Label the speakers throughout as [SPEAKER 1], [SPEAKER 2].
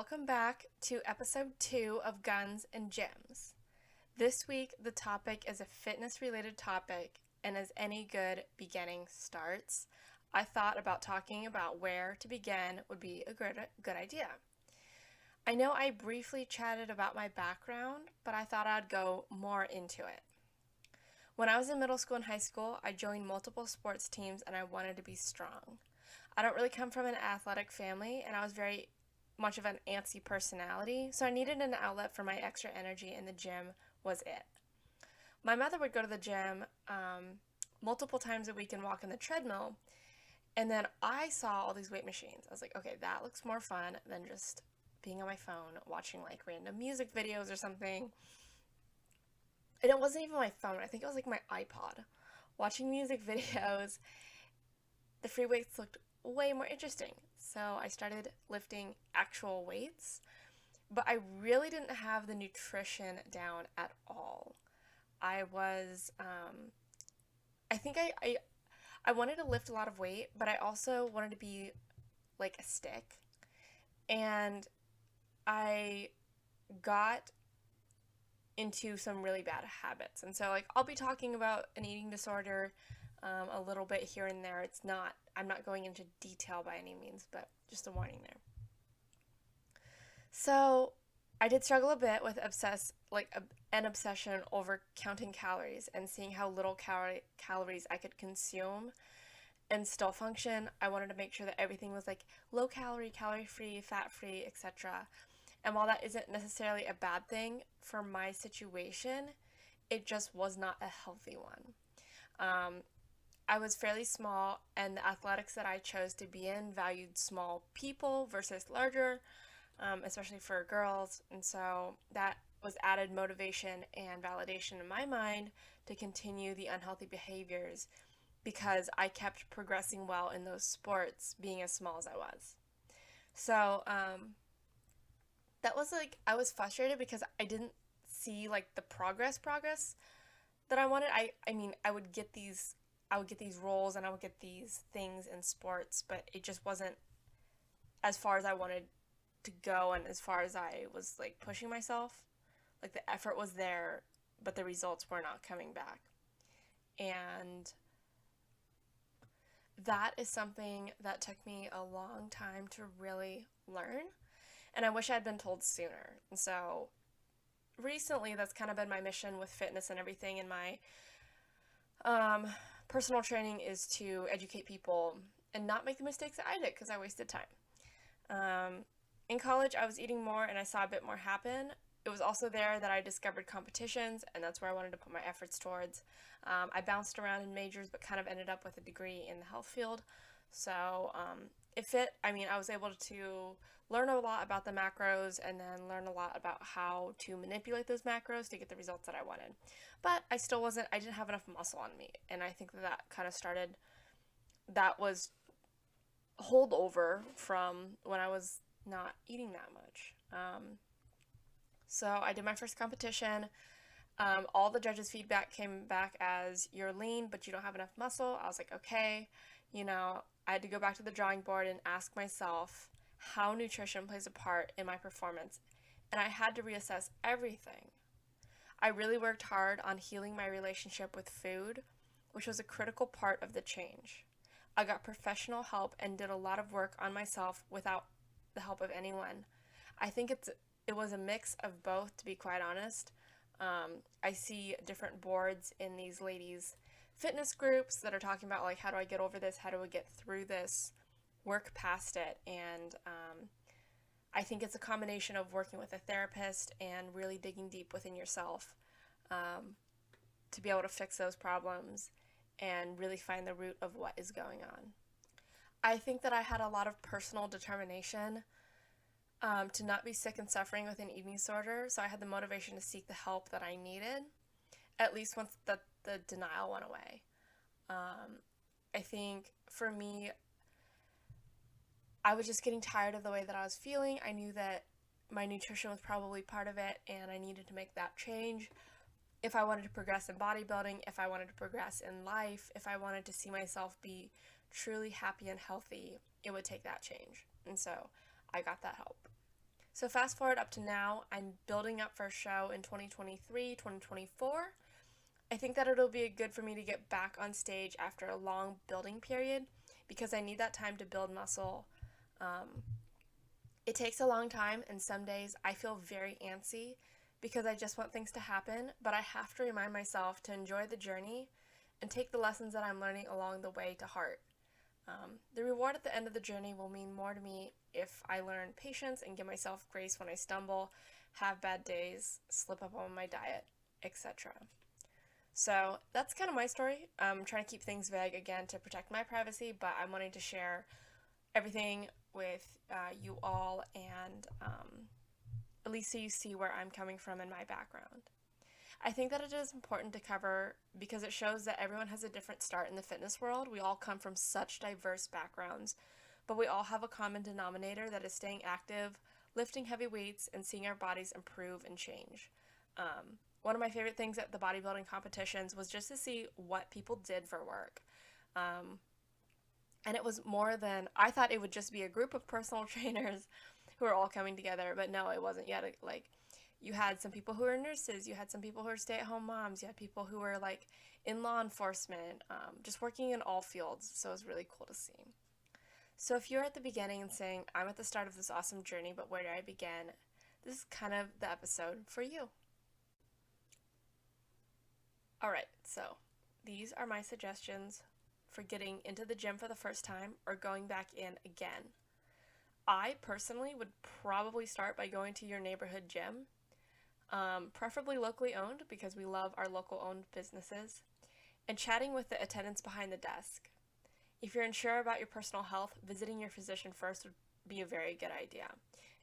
[SPEAKER 1] Welcome back to episode 2 of Guns and Gems. This week, the topic is a fitness related topic, and as any good beginning starts, I thought about talking about where to begin would be a good idea. I know I briefly chatted about my background, but I thought I'd go more into it. When I was in middle school and high school, I joined multiple sports teams and I wanted to be strong. I don't really come from an athletic family, and I was very much of an antsy personality, so I needed an outlet for my extra energy, and the gym was it. My mother would go to the gym multiple times a week and walk on the treadmill, and then I saw all these weight machines. I was like, okay, that looks more fun than just being on my phone watching like random music videos or something. And it wasn't even my phone, I think it was like my iPod. Watching music videos, the free weights looked way more interesting. So I started lifting actual weights, but I really didn't have the nutrition down at all. I was, I think I wanted to lift a lot of weight, but I also wanted to be like a stick. And I got into some really bad habits. And so, like, I'll be talking about an eating disorder a little bit here and there. I'm not going into detail by any means, but just a warning there. So, I did struggle a bit with an obsession over counting calories and seeing how little calories I could consume and still function. I wanted to make sure that everything was like low calorie, calorie free, fat free, etc. And while that isn't necessarily a bad thing for my situation, it just was not a healthy one. I was fairly small, and the athletics that I chose to be in valued small people versus larger, especially for girls. And so that was added motivation and validation in my mind to continue the unhealthy behaviors because I kept progressing well in those sports, being as small as I was. So, that was like, I was frustrated because I didn't see like the progress that I wanted. I mean, I would get these roles and I would get these things in sports, but it just wasn't as far as I wanted to go and as far as I was like pushing myself. Like the effort was there, but the results were not coming back. And that is something that took me a long time to really learn, and I wish I had been told sooner. And so recently, that's kind of been my mission with fitness and everything in my personal training is to educate people and not make the mistakes that I did because I wasted time. In college, I was eating more and I saw a bit more happen. It was also there that I discovered competitions, and that's where I wanted to put my efforts towards. I bounced around in majors, but kind of ended up with a degree in the health field. So it fit. I mean, I was able to learn a lot about the macros and then learn a lot about how to manipulate those macros to get the results that I wanted. But I didn't have enough muscle on me. And I think that kind of started, that was holdover from when I was not eating that much. So I did my first competition. All the judges' feedback came back as you're lean, but you don't have enough muscle. I was like, okay, I had to go back to the drawing board and ask myself how nutrition plays a part in my performance. And I had to reassess everything. I really worked hard on healing my relationship with food, which was a critical part of the change. I got professional help and did a lot of work on myself without the help of anyone. I think it was a mix of both, to be quite honest. I see different boards in these ladies' fitness groups that are talking about like, how do I get over this? How do I get through this? Work past it. And I think it's a combination of working with a therapist and really digging deep within yourself to be able to fix those problems and really find the root of what is going on. I think that I had a lot of personal determination to not be sick and suffering with an eating disorder, so I had the motivation to seek the help that I needed, at least once the denial went away. I think for me, I was just getting tired of the way that I was feeling. I knew that my nutrition was probably part of it, and I needed to make that change. If I wanted to progress in bodybuilding, if I wanted to progress in life, if I wanted to see myself be truly happy and healthy, it would take that change. And so I got that help. So fast forward up to now, I'm building up for a show in 2023, 2024. I think that it'll be good for me to get back on stage after a long building period because I need that time to build muscle. Um, it takes a long time, and some days I feel very antsy because I just want things to happen, but I have to remind myself to enjoy the journey and take the lessons that I'm learning along the way to heart. The reward at the end of the journey will mean more to me if I learn patience and give myself grace when I stumble, have bad days, slip up on my diet, etc. So that's kind of my story. I'm trying to keep things vague again to protect my privacy, but I'm wanting to share everything with you all and at least so you see where I'm coming from in my background. I think that it is important to cover because it shows that everyone has a different start in the fitness world. We all come from such diverse backgrounds, but we all have a common denominator that is staying active, lifting heavy weights, and seeing our bodies improve and change. One of my favorite things at the bodybuilding competitions was just to see what people did for work. And it was more than, I thought it would just be a group of personal trainers who are all coming together, but no, it wasn't yet. Like, you had some people who were nurses, you had some people who were stay-at-home moms, you had people who were like in law enforcement, just working in all fields, so it was really cool to see. So if you're at the beginning and saying, I'm at the start of this awesome journey, but where do I begin? This is kind of the episode for you. Alright, so these are my suggestions for getting into the gym for the first time or going back in again. I personally would probably start by going to your neighborhood gym, preferably locally owned because we love our local owned businesses, and chatting with the attendants behind the desk. If you're unsure about your personal health, visiting your physician first would be a very good idea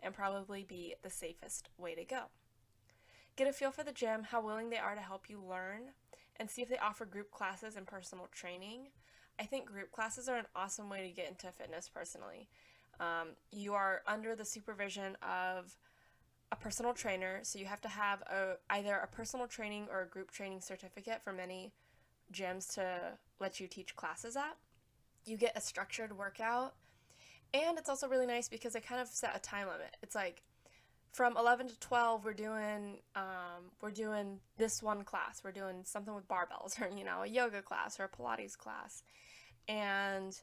[SPEAKER 1] and probably be the safest way to go. Get a feel for the gym, how willing they are to help you learn, and see if they offer group classes and personal training. I think group classes are an awesome way to get into fitness personally. You are under the supervision of a personal trainer, so you have to have either a personal training or a group training certificate for many gyms to let you teach classes at. You get a structured workout, and it's also really nice because they kind of set a time limit. It's like from 11 to 12 we're doing this one class. We're doing something with barbells, or a yoga class or a Pilates class, and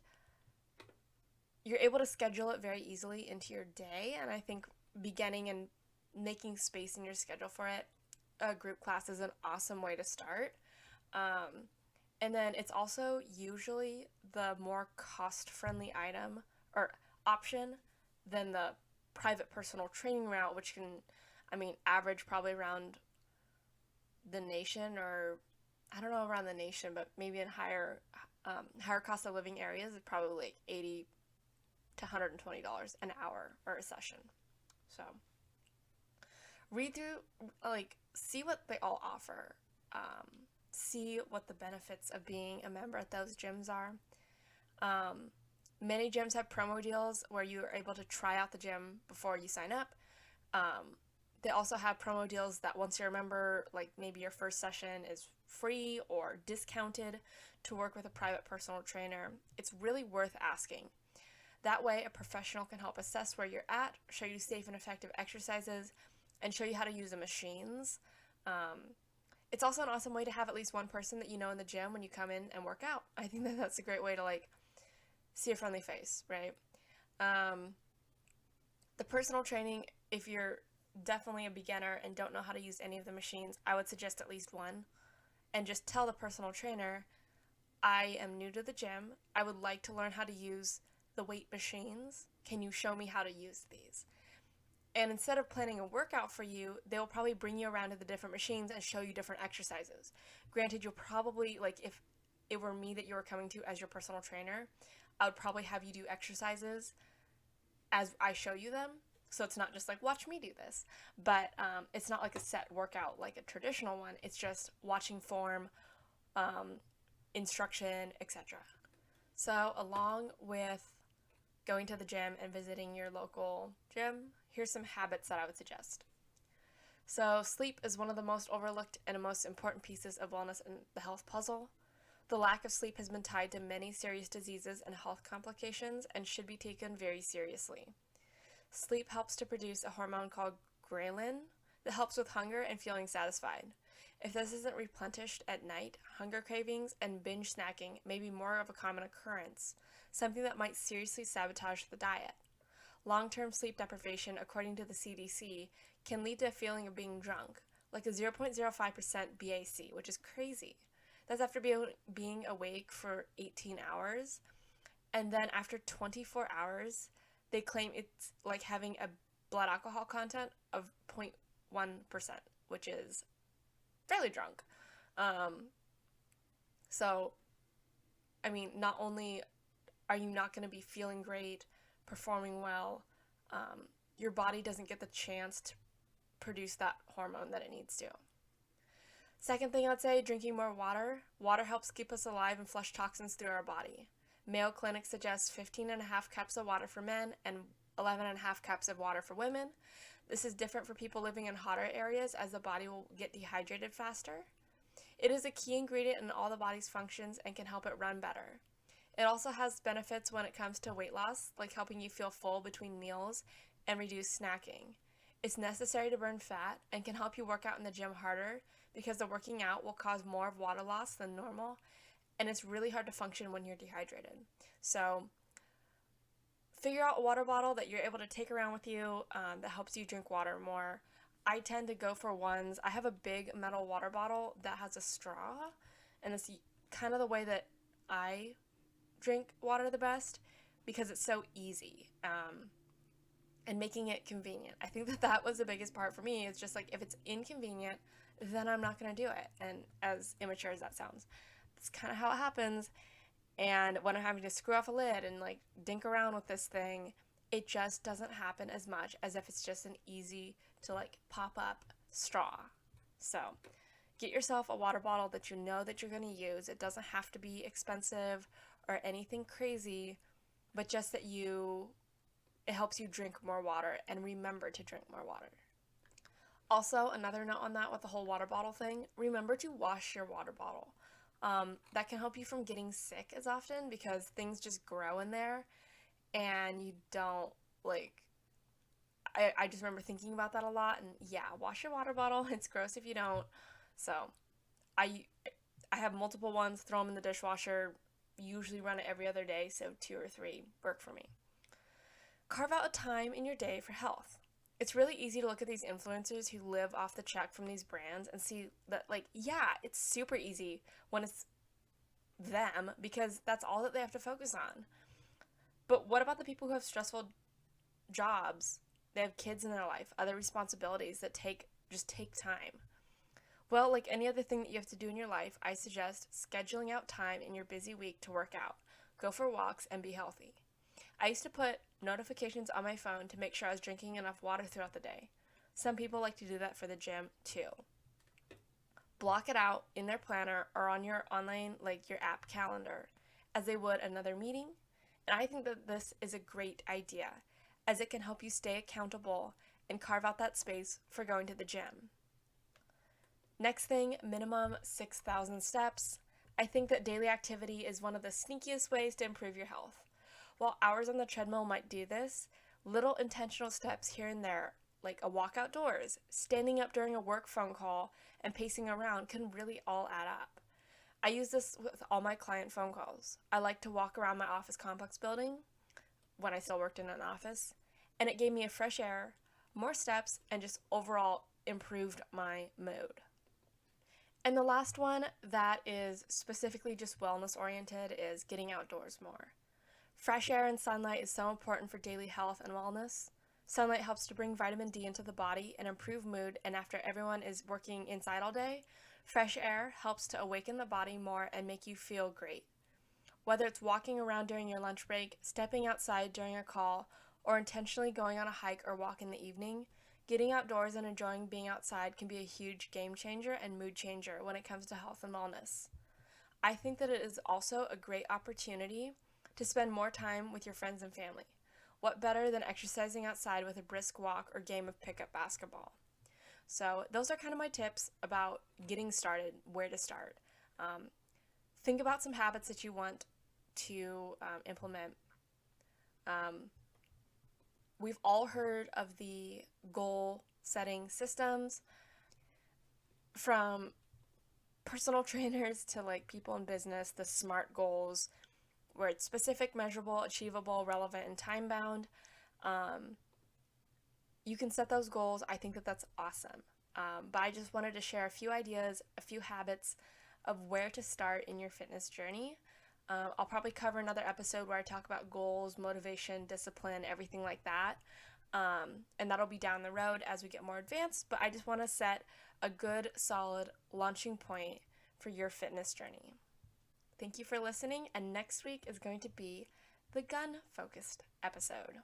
[SPEAKER 1] you're able to schedule it very easily into your day. And I think beginning and making space in your schedule for it, a group class is an awesome way to start. And then it's also usually the more cost-friendly item or option than the private personal training route, which can, average probably around the nation, or I don't know around the nation, but maybe in higher cost of living areas, it's probably like $80 to $120 an hour or a session. So read through, see what they all offer. See what the benefits of being a member at those gyms are. Many gyms have promo deals where you are able to try out the gym before you sign up. They also have promo deals that once you're a member, like maybe your first session is free or discounted to work with a private personal trainer. It's really worth asking. That way, a professional can help assess where you're at, show you safe and effective exercises, and show you how to use the machines. It's also an awesome way to have at least one person that you know in the gym when you come in and work out. I think that that's a great way to see a friendly face, right? The personal training, if you're definitely a beginner and don't know how to use any of the machines, I would suggest at least one. And just tell the personal trainer, I am new to the gym. I would like to learn how to use the weight machines. Can you show me how to use these? And instead of planning a workout for you, they will probably bring you around to the different machines and show you different exercises. Granted, you'll probably, if it were me that you were coming to as your personal trainer, I would probably have you do exercises as I show you them. So it's not just watch me do this. But it's not like a set workout like a traditional one. It's just watching form, instruction, etc. So along with going to the gym and visiting your local gym, here's some habits that I would suggest. So sleep is one of the most overlooked and most important pieces of wellness in the health puzzle. The lack of sleep has been tied to many serious diseases and health complications and should be taken very seriously. Sleep helps to produce a hormone called ghrelin that helps with hunger and feeling satisfied. If this isn't replenished at night, hunger cravings and binge snacking may be more of a common occurrence, something that might seriously sabotage the diet. Long-term sleep deprivation, according to the CDC, can lead to a feeling of being drunk, like a 0.05% BAC, which is crazy. That's after being awake for 18 hours. And then after 24 hours, they claim it's like having a blood alcohol content of 0.1%, which is fairly drunk. So, I mean, not only are you not going to be feeling great, performing well, your body doesn't get the chance to produce that hormone that it needs to. Second thing I'd say, drinking more water. Water helps keep us alive and flush toxins through our body. Mayo Clinic suggests 15.5 cups of water for men and 11.5 cups of water for women. This is different for people living in hotter areas as the body will get dehydrated faster. It is a key ingredient in all the body's functions and can help it run better. It also has benefits when it comes to weight loss, like helping you feel full between meals and reduce snacking. It's necessary to burn fat and can help you work out in the gym harder because the working out will cause more of water loss than normal, and it's really hard to function when you're dehydrated. So figure out a water bottle that you're able to take around with you that helps you drink water more. I tend to go for ones. I have a big metal water bottle that has a straw, and it's kind of the way that I drink water the best because it's so easy and making it convenient. I think that was the biggest part for me. It's just like, if it's inconvenient, then I'm not going to do it. And as immature as that sounds, that's kind of how it happens. And when I'm having to screw off a lid and like dink around with this thing, it just doesn't happen as much as if it's just an easy to like pop up straw. So get yourself a water bottle that you know that you're going to use. It doesn't have to be expensive or anything crazy, but just that it helps you drink more water and remember to drink more water. Also, another note on that with the whole water bottle thing, remember to wash your water bottle. That can help you from getting sick as often because things just grow in there and you don't I just remember thinking about that a lot, and yeah, wash your water bottle. It's gross if you don't. So I have multiple ones, throw them in the dishwasher, usually run it every other day, so 2 or 3 work for me. Carve out a time in your day for health. It's really easy to look at these influencers who live off the check from these brands and see that, like, yeah, it's super easy when it's them because that's all that they have to focus on. But what about the people who have stressful jobs? They have kids in their life, other responsibilities that just take time. Well, like any other thing that you have to do in your life, I suggest scheduling out time in your busy week to work out, go for walks, and be healthy. I used to put notifications on my phone to make sure I was drinking enough water throughout the day. Some people like to do that for the gym too. Block it out in their planner or on your online, like your app calendar, as they would another meeting. And I think that this is a great idea, as it can help you stay accountable and carve out that space for going to the gym. Next thing, minimum 6,000 steps. I think that daily activity is one of the sneakiest ways to improve your health. While hours on the treadmill might do this, little intentional steps here and there, like a walk outdoors, standing up during a work phone call, and pacing around can really all add up. I use this with all my client phone calls. I like to walk around my office complex building when I still worked in an office, and it gave me a fresh air, more steps, and just overall improved my mood. And the last one that is specifically just wellness oriented is getting outdoors more. Fresh air and sunlight is so important for daily health and wellness. Sunlight helps to bring vitamin D into the body and improve mood, and after everyone is working inside all day, fresh air helps to awaken the body more and make you feel great. Whether it's walking around during your lunch break, stepping outside during a call, or intentionally going on a hike or walk in the evening, getting outdoors and enjoying being outside can be a huge game changer and mood changer when it comes to health and wellness. I think that it is also a great opportunity to spend more time with your friends and family. What better than exercising outside with a brisk walk or game of pickup basketball? So those are kind of my tips about getting started, where to start. Think about some habits that you want to implement. We've all heard of the goal setting systems, from personal trainers to like people in business, the SMART goals, where it's specific, measurable, achievable, relevant, and time bound. You can set those goals. I think that that's awesome. But I just wanted to share a few ideas, a few habits of where to start in your fitness journey. I'll probably cover another episode where I talk about goals, motivation, discipline, everything like that. And that'll be down the road as we get more advanced. But I just want to set a good, solid launching point for your fitness journey. Thank you for listening. And next week is going to be the gun focused episode.